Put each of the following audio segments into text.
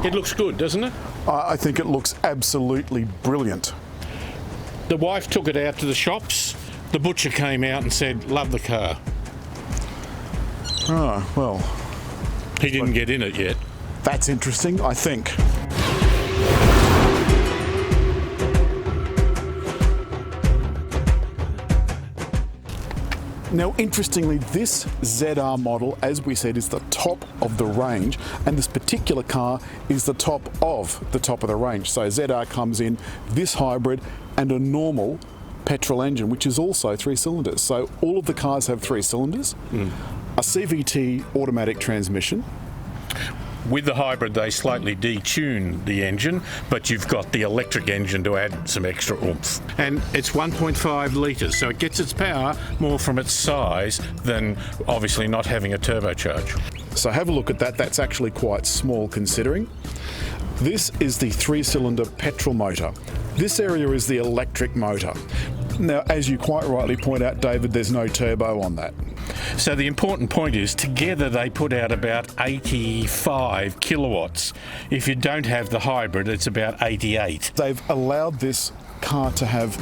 It looks good, doesn't it? I think it looks absolutely brilliant. The wife took it out to the shops. The butcher came out and said, love the car. Oh, well. He didn't get in it yet. That's interesting, I think. Now, interestingly, this ZR model, as we said, is the top of the range, and this particular car is the top of the range. So ZR comes in this hybrid and a normal petrol engine, which is also 3 cylinders. So all of the cars have 3 cylinders, a CVT automatic transmission. With the hybrid, they slightly detune the engine, but you've got the electric engine to add some extra oomph. And it's 1.5 litres, so it gets its power more from its size than obviously not having a turbocharge. So have a look at that. That's actually quite small considering. This is the 3-cylinder petrol motor. This area is the electric motor. Now, as you quite rightly point out, David, there's no turbo on that. So the important point is, together they put out about 85 kilowatts. If you don't have the hybrid, it's about 88. They've allowed this car to have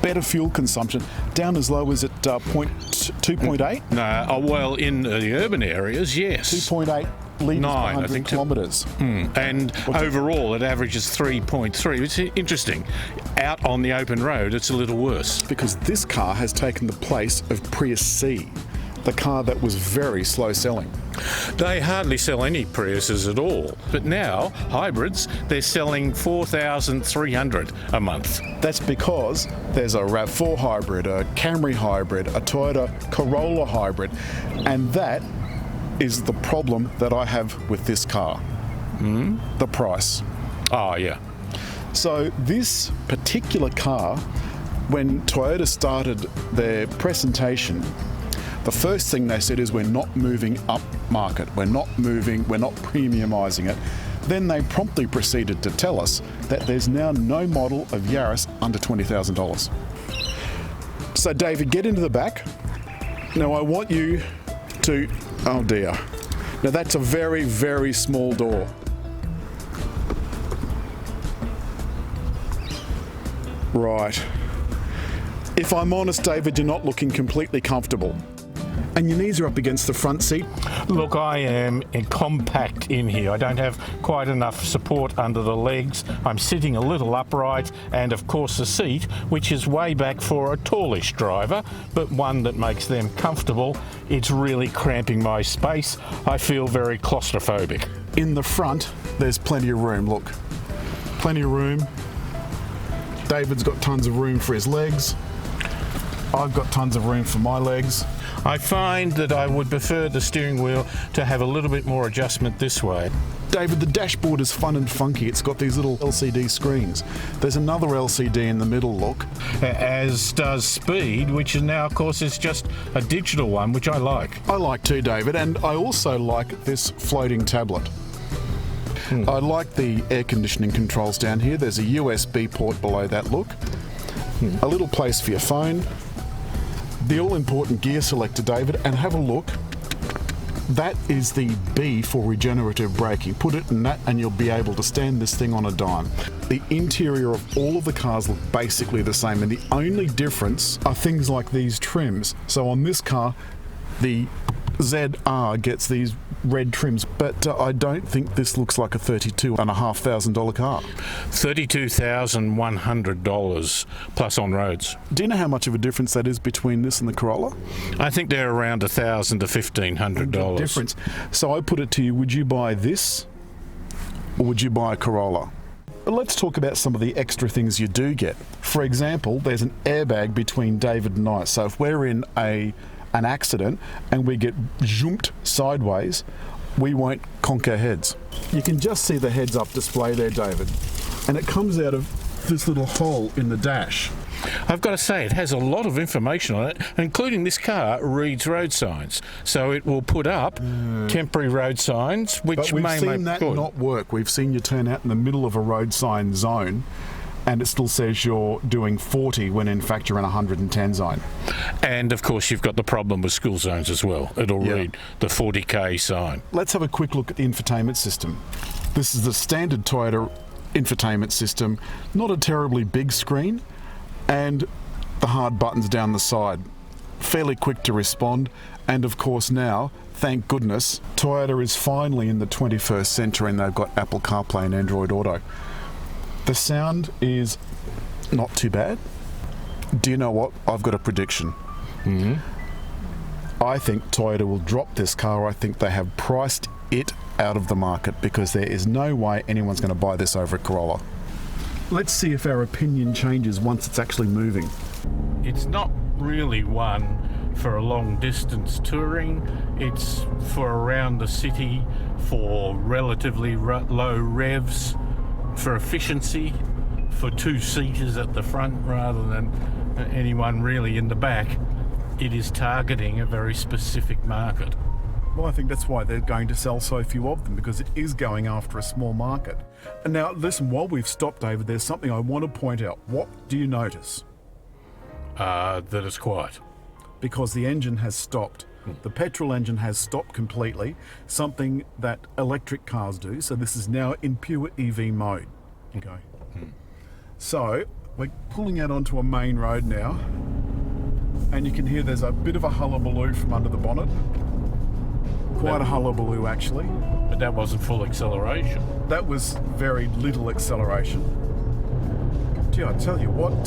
better fuel consumption, down as low as at 2.8? No, well, in the urban areas, yes. 2.8 litres per 100 kilometres. And overall, it averages 3.3. It's interesting. Out on the open road, it's a little worse. Because this car has taken the place of Prius C, the car that was very slow selling. They hardly sell any Priuses at all. But now, hybrids, they're selling 4,300 a month. That's because there's a RAV4 hybrid, a Camry hybrid, a Toyota Corolla hybrid, and that is the problem that I have with this car. The price. Oh, yeah. So this particular car, when Toyota started their presentation, the first thing they said is we're not moving up market, we're not premiumising it. Then they promptly proceeded to tell us that there's now no model of Yaris under $20,000. So David, get into the back. Now I want you to, oh dear. Now that's a very, very small door. Right. If I'm honest, David, you're not looking completely comfortable. And your knees are up against the front seat. Look, I am compact in here. I don't have quite enough support under the legs. I'm sitting a little upright, and of course the seat, which is way back for a tallish driver, but one that makes them comfortable. It's really cramping my space. I feel very claustrophobic. In the front, there's plenty of room, look. Plenty of room. David's got tons of room for his legs. I've got tons of room for my legs. I find that I would prefer the steering wheel to have a little bit more adjustment this way. David, the dashboard is fun and funky. It's got these little LCD screens. There's another LCD in the middle, look. As does speed, which is now, of course, is just a digital one, which I like. I like too, David, and I also like this floating tablet. I like the air conditioning controls down here. There's a USB port below that, look. A little place for your phone. The all-important gear selector, David, and have a look. That is the B for regenerative braking. Put it in that and you'll be able to stand this thing on a dime. The interior of all of the cars look basically the same, and the only difference are things like these trims. So on this car, the ZR gets these red trims, but I don't think this looks like a $32,500 car. $32,100 plus on roads. Do you know how much of a difference that is between this and the Corolla? I think they're around $1,000 to $1,500 difference. So I put it to you, would you buy this or would you buy a Corolla? But let's talk about some of the extra things you do get. For example, there's an airbag between David and I. So if we're in an accident and we get zoomed sideways, we won't conk our heads. You can just see the heads up display there, David, and it comes out of this little hole in the dash. I've got to say, it has a lot of information on it, including this car reads road signs. So it will put up temporary road signs, which but we've may seen make that not work. We've seen you turn out in the middle of a road sign zone and it still says you're doing 40 when in fact you're in a 110 zone. And of course you've got the problem with school zones as well. It'll read the 40k sign. Let's have a quick look at the infotainment system. This is the standard Toyota infotainment system, not a terribly big screen, and the hard buttons down the side. Fairly quick to respond, and of course now, thank goodness, Toyota is finally in the 21st century and they've got Apple CarPlay and Android Auto. The sound is not too bad. Do you know what? I've got a prediction. I think Toyota will drop this car. I think they have priced it out of the market because there is no way anyone's going to buy this over a Corolla. Let's see if our opinion changes once it's actually moving. It's not really one for a long distance touring. It's for around the city, for relatively low revs, for efficiency, for two-seaters at the front rather than anyone really in the back. It is targeting a very specific market. Well, I think that's why they're going to sell so few of them, because it is going after a small market. And now, listen, while we've stopped, David, there's something I want to point out. What do you notice? That it's quiet. Because the engine has stopped. The petrol engine has stopped completely, something that electric cars do. So this is now in pure EV mode. Okay. So we're pulling out onto a main road now, and you can hear there's a bit of a hullabaloo from under the bonnet. Quite a hullabaloo, actually. But that wasn't full acceleration. That was very little acceleration. Gee, I tell you what,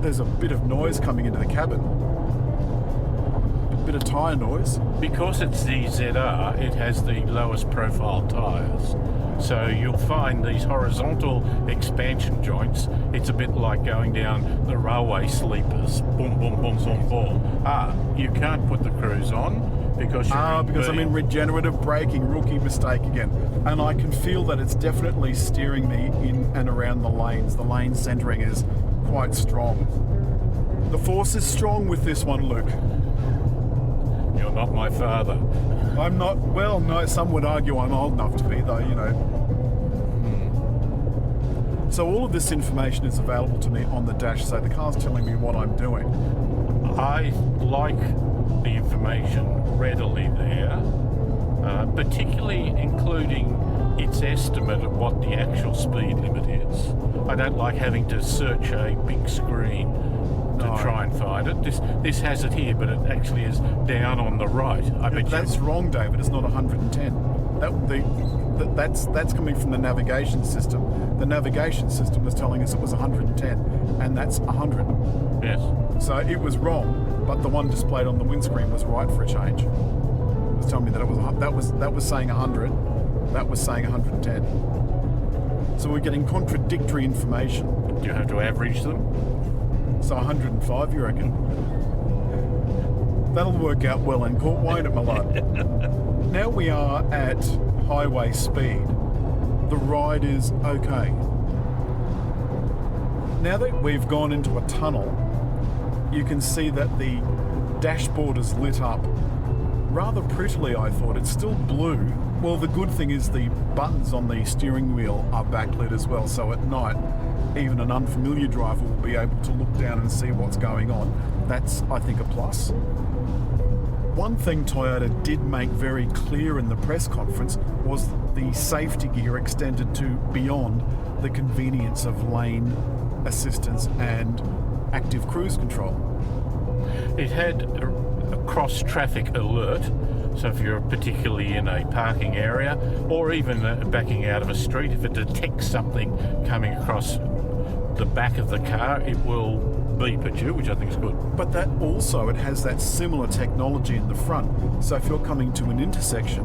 there's a bit of noise coming into the cabin. A bit of tyre noise. Because it's the ZR, it has the lowest profile tyres. So you'll find these horizontal expansion joints, it's a bit like going down the railway sleepers. Boom, boom, boom, boom, boom. You can't put the cruise on because I'm in regenerative braking, rookie mistake again. And I can feel that it's definitely steering me in and around the lanes. The lane centering is quite strong. The force is strong with this one, Luke. You're not my father. I'm not, well, no, some would argue I'm old enough to be, though, you know. So all of this information is available to me on the dash, so the car's telling me what I'm doing. I like the information readily there, particularly including its estimate of what the actual speed limit is. I don't like having to search a big screen to try and find it. This has it here, but it actually is down on the right. That's wrong, David. It's not 110. That's coming from the navigation system. The navigation system was telling us it was 110, and that's 100. Yes. So it was wrong, but the one displayed on the windscreen was right for a change. It was telling me that that was saying 100. That was saying 110. So we're getting contradictory information. Do you have to average them? So 105, you reckon? That'll work out well in court, won't it, my lad? Now we are at highway speed. The ride is okay. Now that we've gone into a tunnel, you can see that the dashboard is lit up rather prettily, I thought. It's still blue. Well, the good thing is the buttons on the steering wheel are backlit as well, so at night even an unfamiliar driver will be able to look down and see what's going on. That's, I think, a plus. One thing Toyota did make very clear in the press conference was the safety gear extended to beyond the convenience of lane assistance and active cruise control. It had a cross-traffic alert, so if you're particularly in a parking area or even backing out of a street, if it detects something coming across the back of the car, it will beep at you, which I think is good. But that also, it has that similar technology in the front. So if you're coming to an intersection,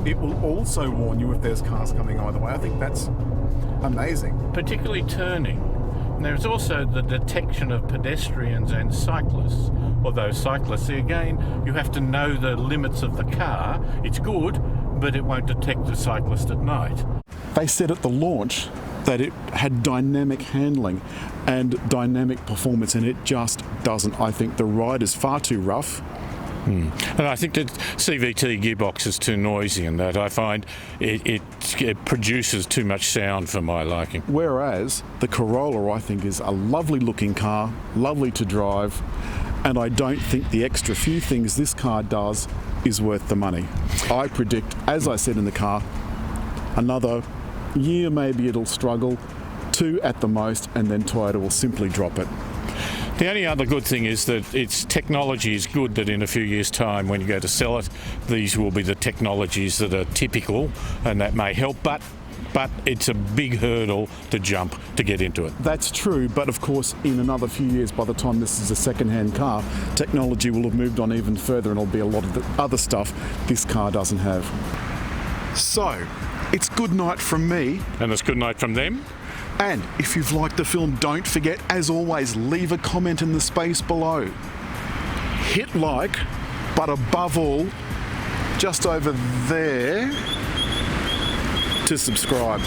it will also warn you if there's cars coming either way. I think that's amazing. Particularly turning. There's also the detection of pedestrians and cyclists. Although cyclists, again, you have to know the limits of the car. It's good, but it won't detect the cyclist at night. They said at the launch that it had dynamic handling and dynamic performance, and it just doesn't. I think the ride is far too rough. And I think that CVT gearbox is too noisy in that. I find it produces too much sound for my liking. Whereas the Corolla, I think, is a lovely looking car, lovely to drive, and I don't think the extra few things this car does is worth the money. I predict, as I said in the car, Another year maybe it'll struggle, 2 at the most, and then Toyota will simply drop it. The only other good thing is that its technology is good, that in a few years' time when you go to sell it, these will be the technologies that are typical, and that may help, but it's a big hurdle to jump to get into it. That's true, but of course in another few years, by the time this is a second-hand car, technology will have moved on even further and it'll be a lot of the other stuff this car doesn't have. So, it's good night from me. And it's good night from them. And if you've liked the film, don't forget, as always, leave a comment in the space below. Hit like, but above all, just over there, to subscribe.